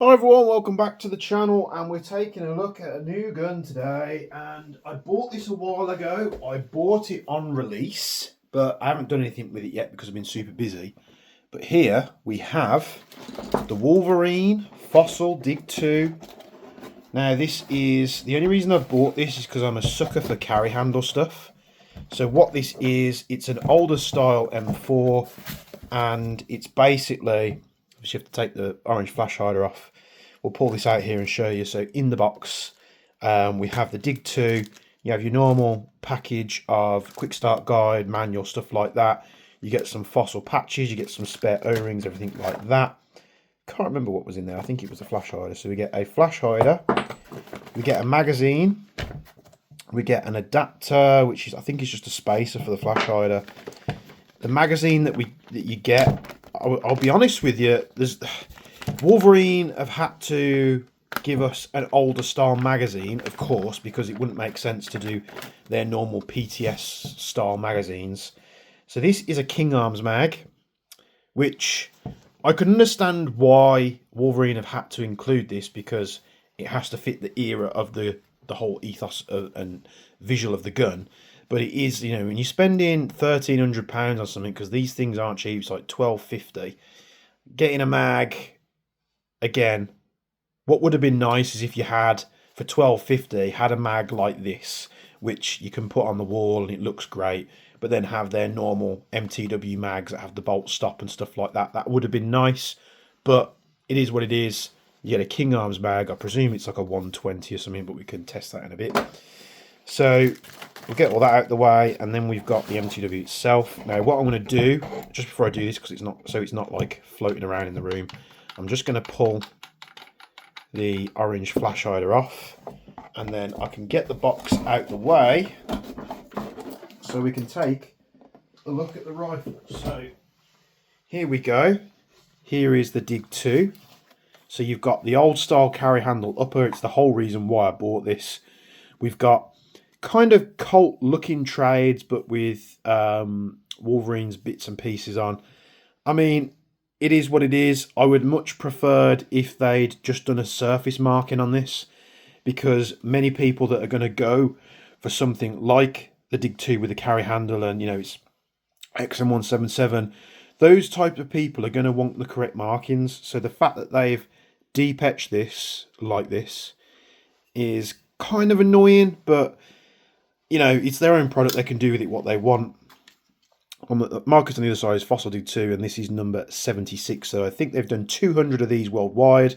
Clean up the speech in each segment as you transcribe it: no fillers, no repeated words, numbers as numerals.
Hi everyone, welcome back to the channel, and we're taking a look at a new gun today. And I bought this a while ago. I bought it on release, but I haven't done anything with it yet because I've been super busy. But here we have the Wolverine Fossil Dig 2. Now this is, the only reason I bought this is because I'm a sucker for carry handle stuff. So what this is, it's an older style M4, and it's basically, you have to take the orange flash hider off. We'll pull this out here and show you. So in the box, we have the Dig 2. You have your normal package of quick start guide, manual, stuff like that. You get some fossil patches, you get some spare O-rings, everything like that. Can't remember what was in there. I think it was a flash hider. So we get a flash hider, we get a magazine, we get an adapter, which is, I think, is just a spacer for the flash hider. The magazine that you get, I'll be honest with you, there's Wolverine have had to give us an older style magazine, of course, because it wouldn't make sense to do their normal PTS style magazines. So this is a King Arms mag, which I can understand why Wolverine have had to include this, because it has to fit the era of the whole ethos and visual of the gun. But it is, you know, when you're spending £1,300 on something, because these things aren't cheap, it's like £1,250. Getting a mag, again, what would have been nice is if you had, for £1,250, had a mag like this, which you can put on the wall and it looks great, but then have their normal MTW mags that have the bolt stop and stuff like that. That would have been nice, but it is what it is. You get a King Arms mag. I presume it's like a 120 or something, but we can test that in a bit. So we'll get all that out of the way, and then we've got the MTW itself. Now what I'm going to do, just before I do this, because it's not like floating around in the room, I'm just going to pull the orange flash hider off, and then I can get the box out the way so we can take a look at the rifle. So here we go. Here is the Dig 2. So you've got the old style carry handle upper. It's the whole reason why I bought this. We've got kind of Colt looking trades, but with Wolverine's bits and pieces on. I mean, it is what it is. I would much preferred if they'd just done a surface marking on this, because many people that are going to go for something like the Dig 2 with the carry handle, and, you know, it's XM177, those type of people are going to want the correct markings. So the fact that they've deep etched this like this is kind of annoying, but, you know, it's their own product. They can do with it what they want. On the markers on the other side is Fossil Dig 2, and this is number 76. So I think they've done 200 of these worldwide.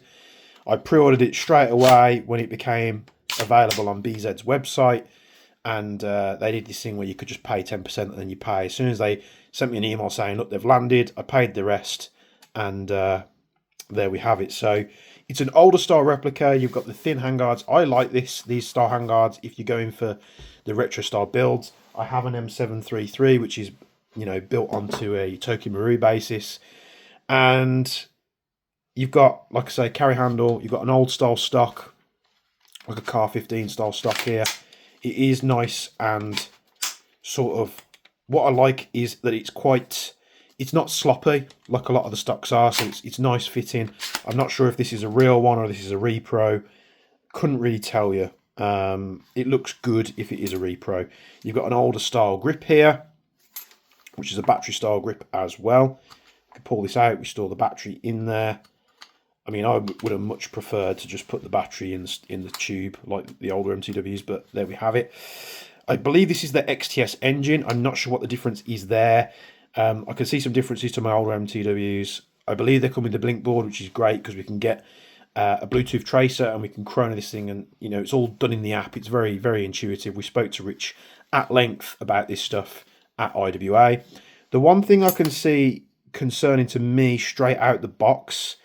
I pre-ordered it straight away when it became available on BZ's website, and they did this thing where you could just pay 10% and then you pay. As soon as they sent me an email saying, look, they've landed, I paid the rest, and there we have it. So it's an older style replica. You've got the thin handguards. I like these style handguards if you're going for the retro style builds. I have an M733, which is, you know, built onto a Tokyo Maru basis, and you've got, like I say, carry handle. You've got an old style stock, like a Car 15 style stock here. It is nice, and sort of what I like is that it's not sloppy like a lot of the stocks are, so it's nice fitting. I'm not sure if this is a real one or this is a repro. Couldn't really tell you. It looks good if it is a repro. You've got an older style grip here, which is a battery style grip as well. You can pull this out, we store the battery in there. I mean, I would have much preferred to just put the battery in the tube like the older MTWs, but there we have it. I believe this is the XTS engine. I'm not sure what the difference is there. I can see some differences to my older MTWs. I believe they come with the blink board, which is great because we can get a Bluetooth tracer and we can chrono this thing, and, you know, it's all done in the app. It's very, very intuitive. We spoke to Rich at length about this stuff at IWA. The one thing I can see concerning to me straight out the box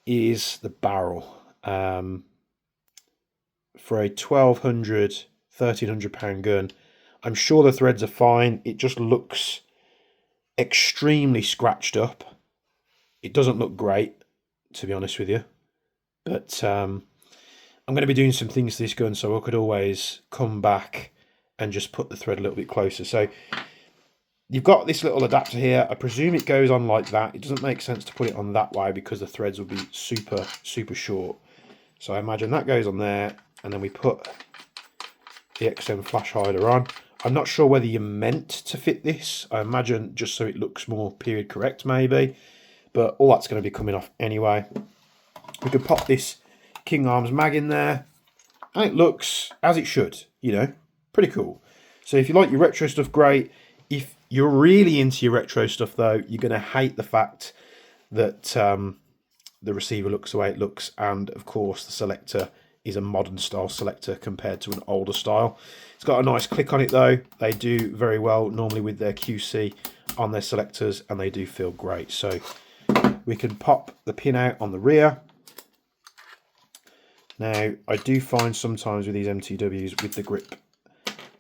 is the barrel. For a £1,200, £1,300 gun, I'm sure the threads are fine. It just looks extremely scratched up. It doesn't look great, to be honest with you. But I'm going to be doing some things to this gun, so I could always come back and just put the thread a little bit closer. So You've got this little adapter here. I presume it goes on like that. It doesn't make sense to put it on that way because the threads will be super, super short. So I imagine that goes on there, and then we put the XM flash hider on. I'm not sure whether you're meant to fit this. I imagine just so it looks more period correct maybe, but all that's going to be coming off anyway. We could pop this King Arms mag in there, and it looks as it should, you know, pretty cool. So if you like your retro stuff, great. If you're really into your retro stuff though, you're going to hate the fact that the receiver looks the way it looks, and of course the selector is a modern style selector compared to an older style. It's got a nice click on it though. They do very well normally with their QC on their selectors, and they do feel great. So we can pop the pin out on the rear. Now I do find sometimes with these MTWs with the grip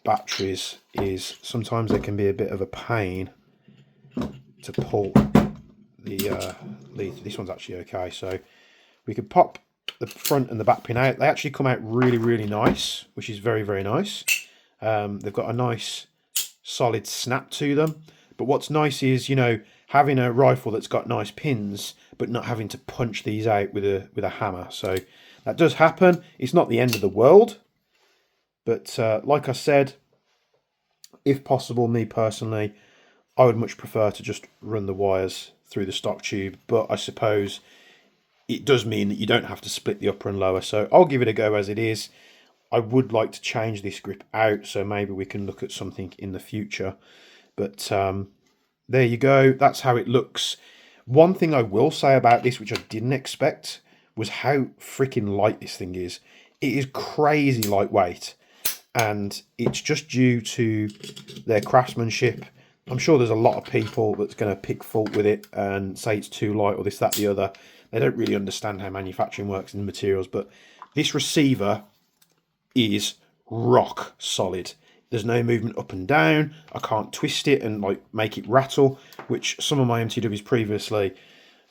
batteries is sometimes they can be a bit of a pain to pull the lead. This one's actually okay, so we could pop the front and the back pin out. They actually come out really, really nice, which is very, very nice. They've got a nice solid snap to them, but what's nice is, you know, having a rifle that's got nice pins but not having to punch these out with a hammer. So that does happen. It's not the end of the world, but like I said, if possible, me personally, I would much prefer to just run the wires through the stock tube, but I suppose it does mean that you don't have to split the upper and lower, so I'll give it a go as it is. I would like to change this grip out, so maybe we can look at something in the future, but there you go, that's how it looks. One thing I will say about this, which I didn't expect, was how freaking light this thing is. It is crazy lightweight, and it's just due to their craftsmanship. I'm sure there's a lot of people that's going to pick fault with it and say it's too light or this, that, the other. They don't really understand how manufacturing works in the materials, but this receiver is rock solid. There's no movement up and down. I can't twist it and like make it rattle, which some of my MTWs previously,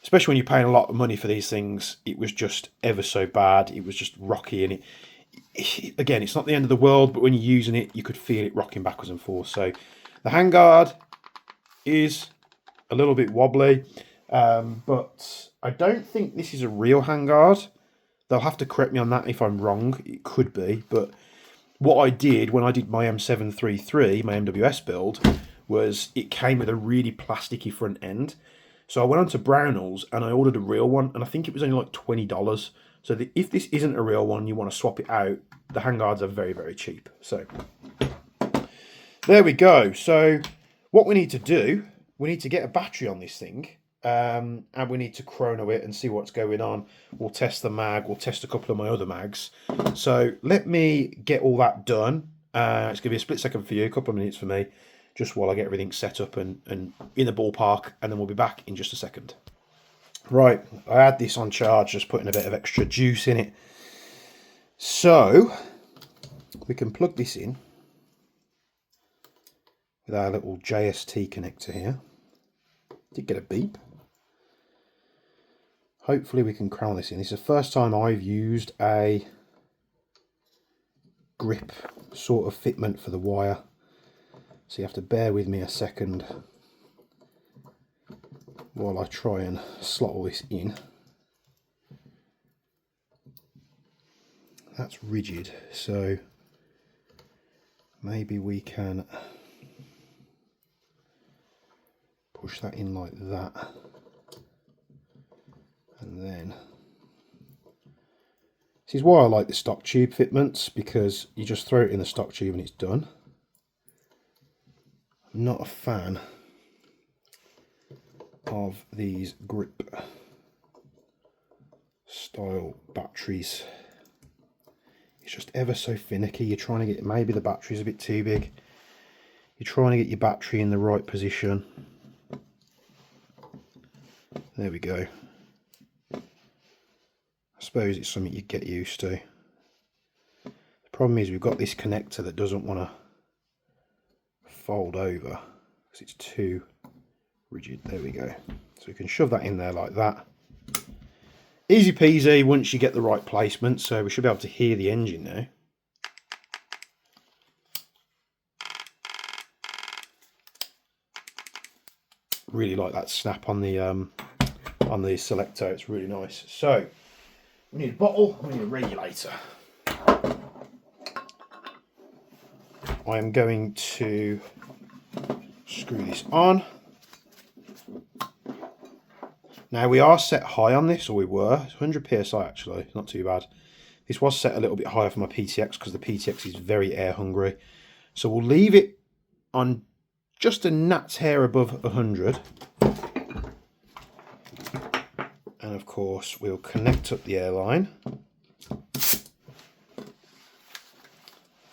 especially when you're paying a lot of money for these things, it was just ever so bad. It was just rocky, and again, it's not the end of the world, but when you're using it, you could feel it rocking backwards and forth. So the handguard is a little bit wobbly, but I don't think this is a real handguard. They'll have to correct me on that if I'm wrong. It could be, but what I did when I did my M733, my MWS build, was it came with a really plasticky front end. So I went on to Brownells and I ordered a real one, and I think it was only like $20. So if this isn't a real one, you want to swap it out, the handguards are very, very cheap. So there we go. So what we need to do, we need to get a battery on this thing, and we need to chrono it and see what's going on. We'll test the mag, we'll test a couple of my other mags. So let me get all that done. It's going to be a split second for you, a couple of minutes for me, just while I get everything set up and in the ballpark, and then we'll be back in just a second. Right, I had this on charge, just putting a bit of extra juice in it. So we can plug this in with our little JST connector here. Did get a beep. Hopefully we can crown this in. This is the first time I've used a grip sort of fitment for the wire, so you have to bear with me a second while I try and slot all this in. That's rigid, so maybe we can push that in like that, and then this is why I like the stock tube fitments, because you just throw it in the stock tube and it's done. I'm not a fan of these grip style batteries. It's just ever so finicky. You're trying to get, maybe the battery's a bit too big. You're trying to get your battery in the right position. There we go. I suppose it's something you get used to. The problem is we've got this connector that doesn't want to fold over because it's too rigid. There we go. So we can shove that in there like that. Easy peasy once you get the right placement, so we should be able to hear the engine now. Really like that snap on the selector. It's really nice. So we need a bottle, we need a regulator. I am going to screw this on. Now we are set high on this, or we were. It's 100 psi actually, it's not too bad. This was set a little bit higher for my PTX because the PTX is very air hungry. So we'll leave it on just a gnat's hair above 100. And of course we'll connect up the airline.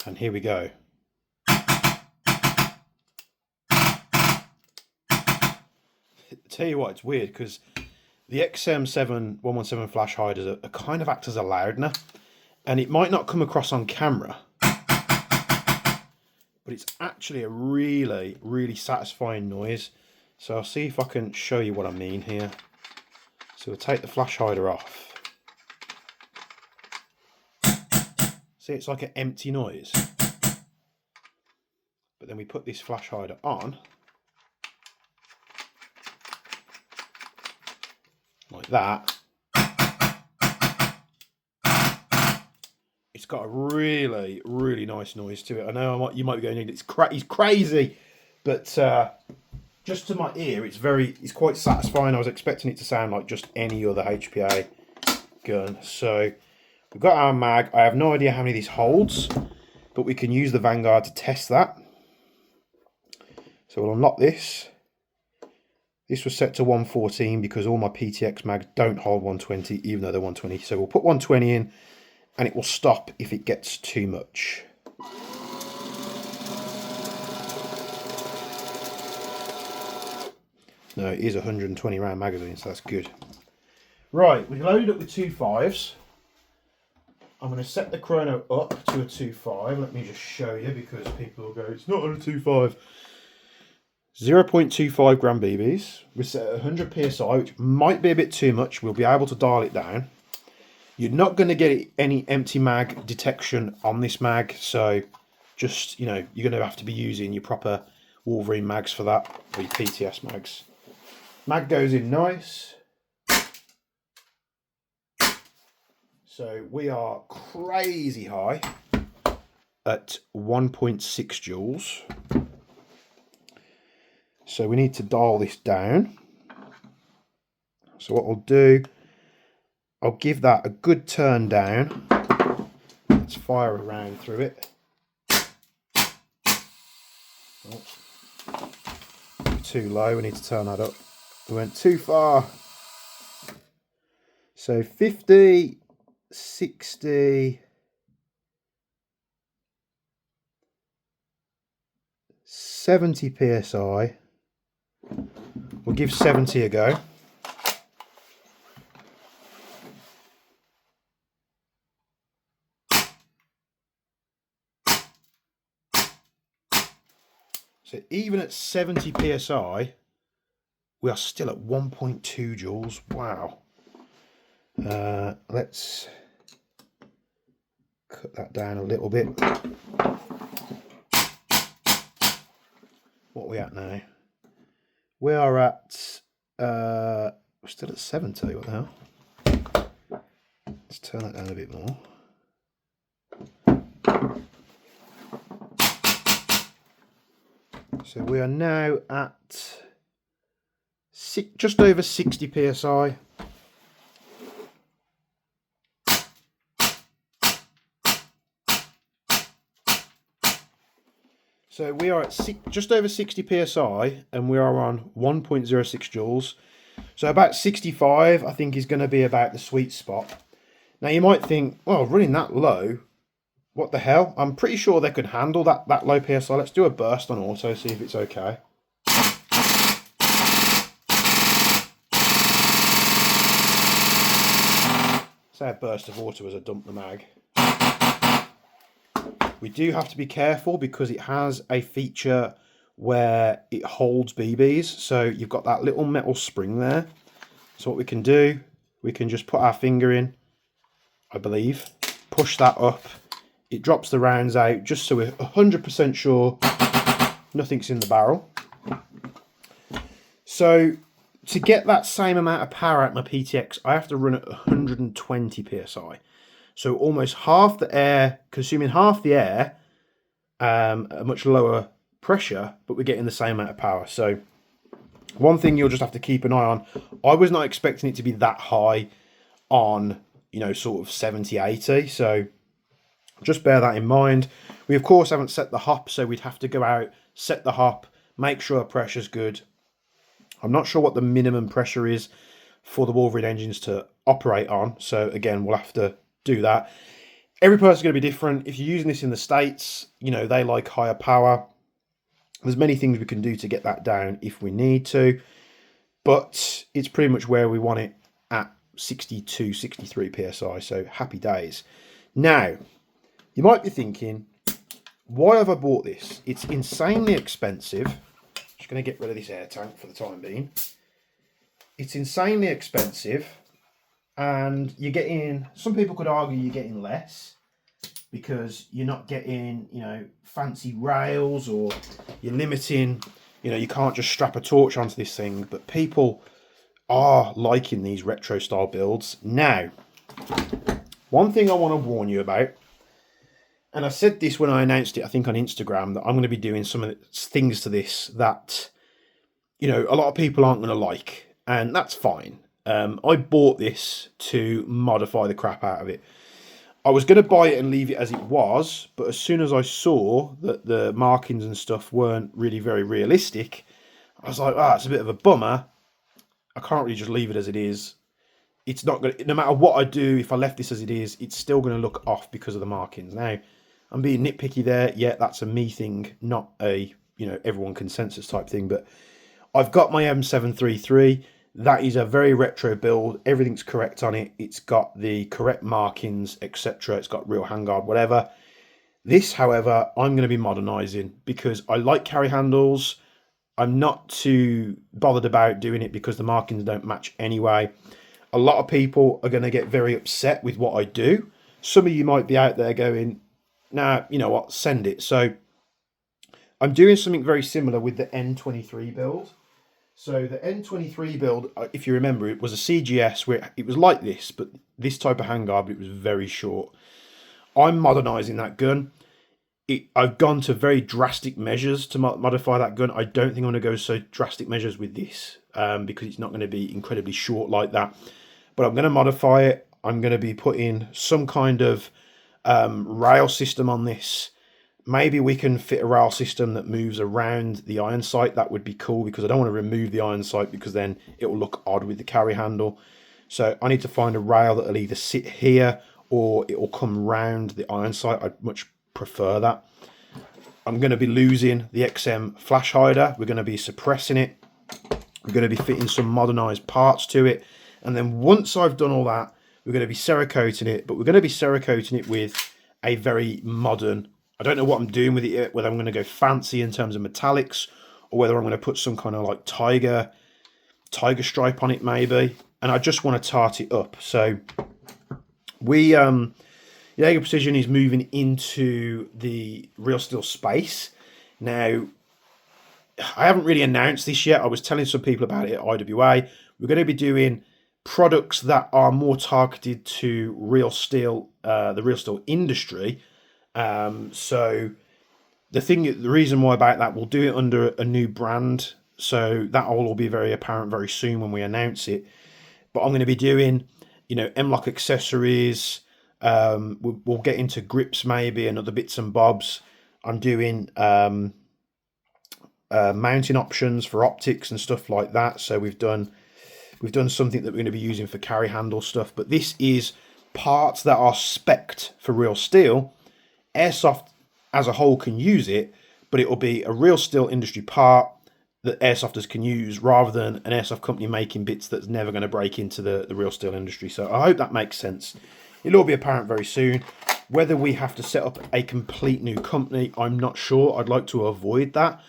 And here we go. Tell you what, it's weird because the XM177 flash hiders are kind of act as a loudener, and it might not come across on camera, but it's actually a really, really satisfying noise. So I'll see if I can show you what I mean here. So we'll take the flash hider off. See, it's like an empty noise. But then we put this flash hider on. Like that. It's got a really, really nice noise to it. I know you might be going, it's crazy, but just to my ear, it's quite satisfying. I was expecting it to sound like just any other HPA gun. So we've got our mag. I have no idea how many of these holds, but we can use the Vanguard to test that. So we'll unlock this. This was set to 114 because all my PTX mags don't hold 120, even though they're 120. So we'll put 120 in, and it will stop if it gets too much. No, it is a 120 round magazine, so that's good. Right, we've loaded up with 2.5s. I'm going to set the chrono up to a 2.5. Let me just show you, because people will go, it's not on a 2.5. 0.25 gram BBs. We're set at 100 psi, which might be a bit too much. We'll be able to dial it down. You're not going to get any empty mag detection on this mag, so just, you know, you're going to have to be using your proper Wolverine mags for that, or your PTS mags. Mag goes in nice. So we are crazy high at 1.6 joules. So we need to dial this down. So what I'll do, I'll give that a good turn down. Let's fire around through it. Oh. Too low, we need to turn that up. We went too far. So 50, 60, 70 psi. We'll give 70 a go. So even at 70 psi, we are still at 1.2 joules. Wow. Let's cut that down a little bit. What are we at now? We are at, we're still at 70, what the hell? Let's turn that down a bit more. So we are now at just over 60 psi. So we are at just over 60 psi, and we are on 1.06 joules. So about 65, I think, is going to be about the sweet spot. Now you might think, well, running that low, what the hell? I'm pretty sure they could handle that low PSI. Let's do a burst on auto, see if it's okay. Say a burst of auto as I dump the mag. We do have to be careful because it has a feature where it holds BBs. So you've got that little metal spring there. So what we can do, we can just put our finger in, I believe, push that up. It drops the rounds out just so we're 100% sure nothing's in the barrel. So to get that same amount of power out of my PTX, I have to run at 120 psi. So almost half the air, consuming half the air at a much lower pressure, but we're getting the same amount of power. So one thing you'll just have to keep an eye on, I was not expecting it to be that high on, you know, sort of 70, 80. So just bear that in mind. We, of course, haven't set the hop, so we'd have to go out, set the hop, make sure the pressure's good. I'm not sure what the minimum pressure is for the Wolverine engines to operate on. So again, we'll have to do that. Every person's going to be different. If you're using this in the States, you know, they like higher power. There's many things we can do to get that down if we need to, but it's pretty much where we want it at 62, 63 PSI. So happy days. Now, you might be thinking, why have I bought this? It's insanely expensive. Just going to get rid of this air tank for the time being. It's insanely expensive, and you're getting, some people could argue you're getting less because you're not getting, you know, fancy rails, or you're limiting, you know, you can't just strap a torch onto this thing, but people are liking these retro style builds. Now, one thing I want to warn you about, and I said this when I announced it, I think on Instagram, that I'm going to be doing some of the things to this that, you know, a lot of people aren't going to like, and that's fine. I bought this to modify the crap out of it. I was going to buy it and leave it as it was, but as soon as I saw that the markings and stuff weren't really very realistic, I was like, it's a bit of a bummer. I can't really just leave it as it is. It's not going to, no matter what I do, if I left this as it is, it's still going to look off because of the markings. Now, I'm being nitpicky there. Yeah, that's a me thing, not a, you know, everyone consensus type thing. But I've got my M733. That is a very retro build. Everything's correct on it. It's got the correct markings, etc. It's got real handguard, whatever. This, however, I'm going to be modernising because I like carry handles. I'm not too bothered about doing it because the markings don't match anyway. A lot of people are going to get very upset with what I do. Some of you might be out there going, nah, you know what, send it. So I'm doing something very similar with the N23 build. So the N23 build, if you remember, it was a CGS where it was like this, but this type of handguard, but it was very short. I'm modernising that gun. I've gone to very drastic measures to modify that gun. I don't think I'm going to go so drastic measures with this because it's not going to be incredibly short like that. But I'm going to modify it. I'm going to be putting some kind of rail system on this. Maybe we can fit a rail system that moves around the iron sight. That would be cool because I don't want to remove the iron sight because then it will look odd with the carry handle. So I need to find a rail that will either sit here or it will come round the iron sight. I'd much prefer that. I'm going to be losing the XM flash hider. We're going to be suppressing it. We're going to be fitting some modernised parts to it. And then once I've done all that, we're going to be Cerakoting it. But we're going to be Cerakoting it with a very modern, I don't know what I'm doing with it yet, whether I'm going to go fancy in terms of metallics or whether I'm going to put some kind of like tiger stripe on it maybe. And I just want to tart it up. So we, Jaeger Precision is moving into the real steel space. Now, I haven't really announced this yet. I was telling some people about it at IWA. We're going to be doing products that are more targeted to real steel, the real steel industry. So the reason why about that, we'll do it under a new brand. So that all will be very apparent very soon when we announce it. But I'm going to be doing, you know, M-lock accessories. We'll get into grips maybe and other bits and bobs. I'm doing mounting options for optics and stuff like that. So we've done something that we're going to be using for carry handle stuff. But this is parts that are spec'd for real steel. Airsoft as a whole can use it, but it will be a real steel industry part that airsofters can use rather than an airsoft company making bits that's never going to break into the real steel industry. So I hope that makes sense. It'll all be apparent very soon. Whether we have to set up a complete new company, I'm not sure. I'd like to avoid that,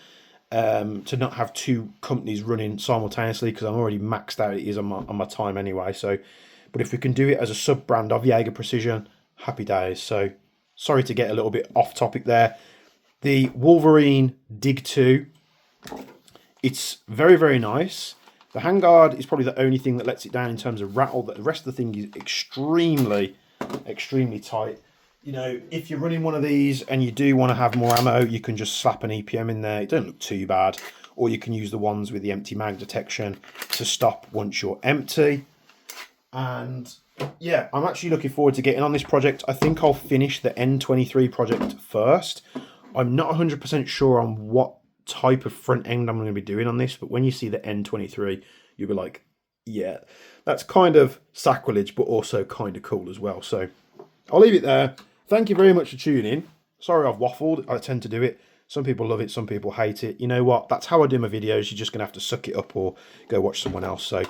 to not have two companies running simultaneously because I'm already maxed out it is on my time anyway. So, but if we can do it as a sub-brand of Jaeger Precision, happy days. So sorry to get a little bit off topic there. The Wolverine Dig 2, it's very, very nice. The handguard is probably the only thing that lets it down in terms of rattle. The rest of the thing is extremely, extremely tight. You know, if you're running one of these and you do want to have more ammo, you can just slap an EPM in there. It don't look too bad. Or you can use the ones with the empty mag detection to stop once you're empty. And yeah, I'm actually looking forward to getting on this project. I think I'll finish the N23 project first. I'm not 100% sure on what type of front end I'm going to be doing on this, but when you see the N23, you'll be like, yeah, that's kind of sacrilege, but also kind of cool as well. So I'll leave it there. Thank you very much for tuning in. Sorry I've waffled. I tend to do it. Some people love it, some people hate it. You know what? That's how I do my videos. You're just going to have to suck it up or go watch someone else. So,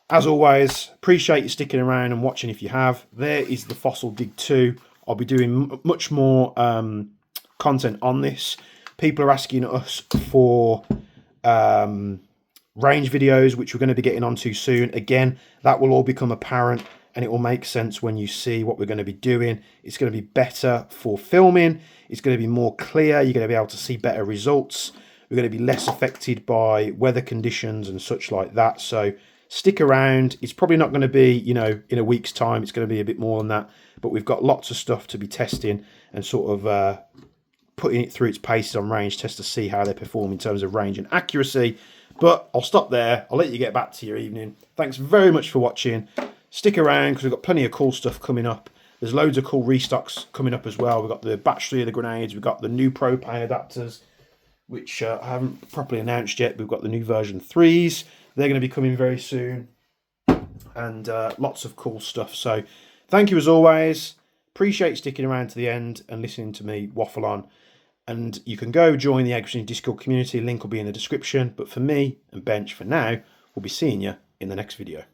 as always, appreciate you sticking around and watching if you have. There is the Fossil Dig 2. I'll be doing much more content on this. People are asking us for range videos, which we're going to be getting onto soon. Again, that will all become apparent and it will make sense when you see what we're going to be doing. It's going to be better for filming. It's going to be more clear. You're going to be able to see better results. We're going to be less affected by weather conditions and such like that. So stick around. It's probably not going to be, you know, in a week's time. It's going to be a bit more than that. But we've got lots of stuff to be testing and sort of putting it through its paces on range tests to see how they perform in terms of range and accuracy. But I'll stop there. I'll let you get back to your evening. Thanks very much for watching. Stick around because we've got plenty of cool stuff coming up. There's loads of cool restocks coming up as well. We've got the batch 3 of the grenades. We've got the new propane adapters, which I haven't properly announced yet. We've got the new version 3s. They're going to be coming very soon. And lots of cool stuff. So thank you as always. Appreciate sticking around to the end and listening to me waffle on. And you can go join the XM177 Discord community. Link will be in the description. But for me and Bench for now, we'll be seeing you in the next video.